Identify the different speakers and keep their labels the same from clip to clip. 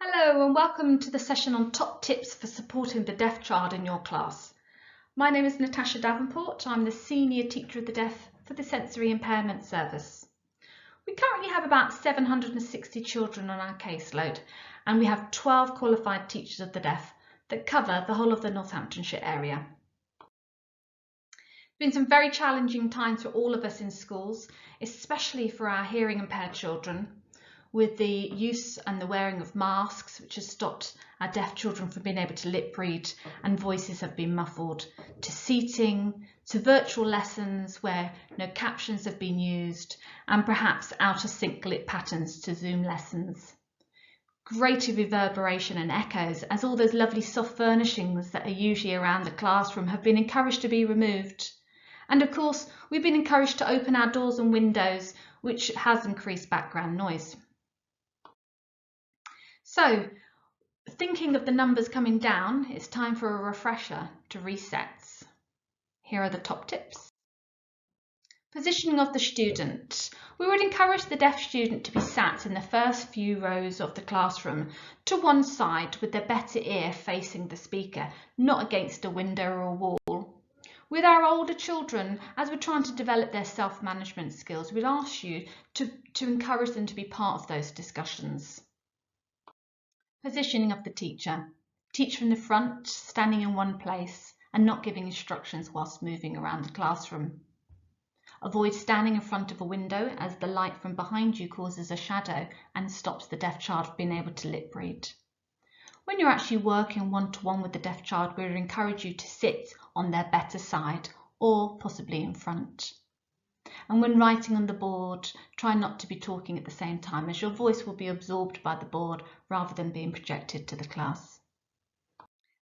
Speaker 1: Hello and welcome to the session on top tips for supporting the deaf child in your class. My name is Natasha Davenport. I'm the Senior Teacher of the Deaf for the Sensory Impairment Service. We currently have about 760 children on our caseload and we have 12 qualified teachers of the deaf that cover the whole of the Northamptonshire area. It's been some very challenging times for all of us in schools, especially for our hearing impaired children, with the use and the wearing of masks, which has stopped our deaf children from being able to lip read and voices have been muffled, to seating, to virtual lessons where no captions have been used, and perhaps out of sync lip patterns to Zoom lessons. Greater reverberation and echoes as all those lovely soft furnishings that are usually around the classroom have been encouraged to be removed. And of course, we've been encouraged to open our doors and windows, which has increased background noise. So, thinking of the numbers coming down, it's time for a refresher to resets. Here are the top tips. Positioning of the student. We would encourage the deaf student to be sat in the first few rows of the classroom to one side with their better ear facing the speaker, not against a window or a wall. With our older children, as we're trying to develop their self-management skills, we'd ask you to encourage them to be part of those discussions. Positioning of the teacher. Teach from the front, standing in one place and not giving instructions whilst moving around the classroom. Avoid standing in front of a window as the light from behind you causes a shadow and stops the deaf child from being able to lip read. When you're actually working one-to-one with the deaf child, we would encourage you to sit on their better side or possibly in front. And when writing on the board, try not to be talking at the same time as your voice will be absorbed by the board rather than being projected to the class.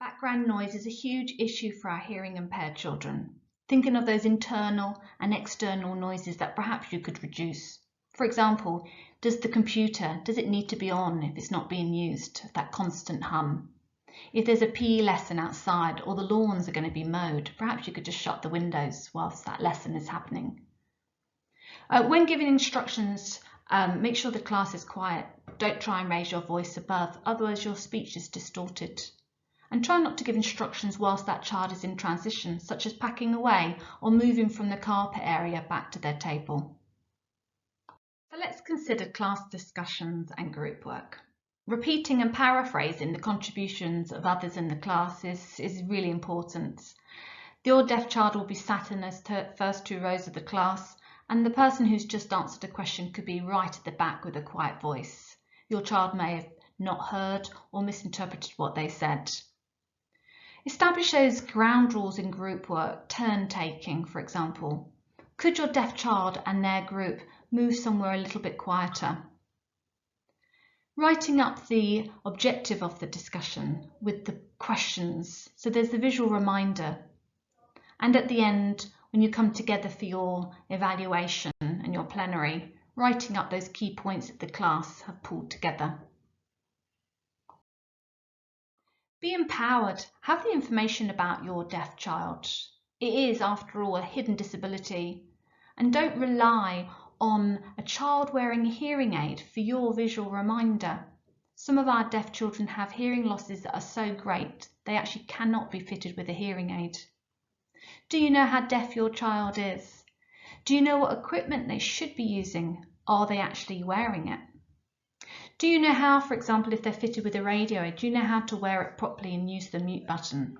Speaker 1: Background noise is a huge issue for our hearing impaired children. Thinking of those internal and external noises that perhaps you could reduce. For example, does the computer, does it need to be on if it's not being used, that constant hum? If there's a PE lesson outside or the lawns are going to be mowed, perhaps you could just shut the windows whilst that lesson is happening. When giving instructions, make sure the class is quiet. Don't try and raise your voice above, otherwise your speech is distorted. And try not to give instructions whilst that child is in transition, such as packing away or moving from the carpet area back to their table. So let's consider class discussions and group work. Repeating and paraphrasing the contributions of others in the class is really important. Your deaf child will be sat in those first two rows of the class, and the person who's just answered a question could be right at the back with a quiet voice. Your child may have not heard or misinterpreted what they said. Establish those ground rules in group work, turn taking, for example. Could your deaf child and their group move somewhere a little bit quieter? Writing up the objective of the discussion with the questions, so there's the visual reminder. And at the end, when you come together for your evaluation and your plenary, writing up those key points that the class have pulled together. Be empowered. Have the information about your deaf child. It is, after all, a hidden disability. And don't rely on a child wearing a hearing aid for your visual reminder. Some of our deaf children have hearing losses that are so great they actually cannot be fitted with a hearing aid. Do you know how deaf your child is? Do you know what equipment they should be using? Are they actually wearing it? Do you know how, for example, if they're fitted with a radio aid, do you know how to wear it properly and use the mute button?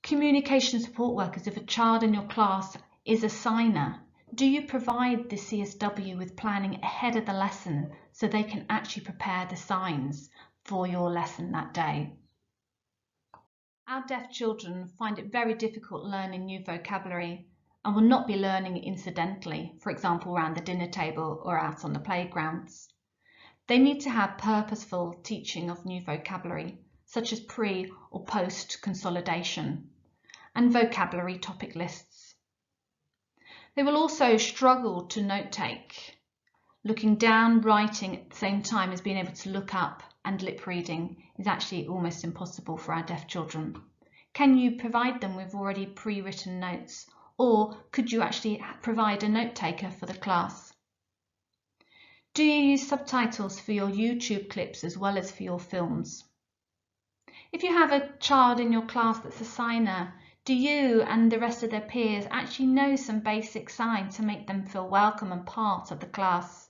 Speaker 1: Communication support workers, if a child in your class is a signer, do you provide the CSW with planning ahead of the lesson so they can actually prepare the signs for your lesson that day? Our deaf children find it very difficult learning new vocabulary and will not be learning it incidentally, for example, around the dinner table or out on the playgrounds. They need to have purposeful teaching of new vocabulary, such as pre or post consolidation, and vocabulary topic lists. They will also struggle to note take. Looking down, writing at the same time as being able to look up and lip reading is actually almost impossible for our deaf children. Can you provide them with already pre-written notes, or could you actually provide a note taker for the class? Do you use subtitles for your YouTube clips as well as for your films? If you have a child in your class that's a signer, do you and the rest of their peers actually know some basic sign to make them feel welcome and part of the class?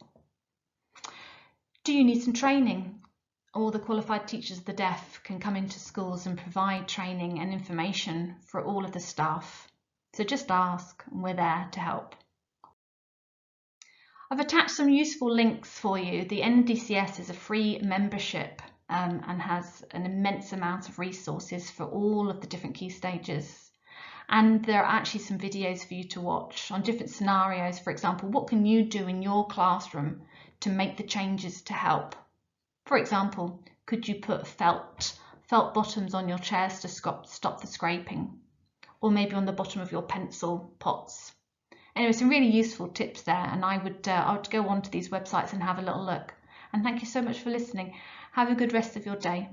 Speaker 1: Do you need some training? All the qualified teachers of the deaf can come into schools and provide training and information for all of the staff. So just ask, and we're there to help. I've attached some useful links for you. The NDCS is a free membership and has an immense amount of resources for all of the different key stages. And there are actually some videos for you to watch on different scenarios. For example, what can you do in your classroom to make the changes to help? For example, could you put felt bottoms on your chairs to stop the scraping? Or maybe on the bottom of your pencil pots? Anyway, some really useful tips there, and I would go onto these websites and have a little look. And thank you so much for listening. Have a good rest of your day.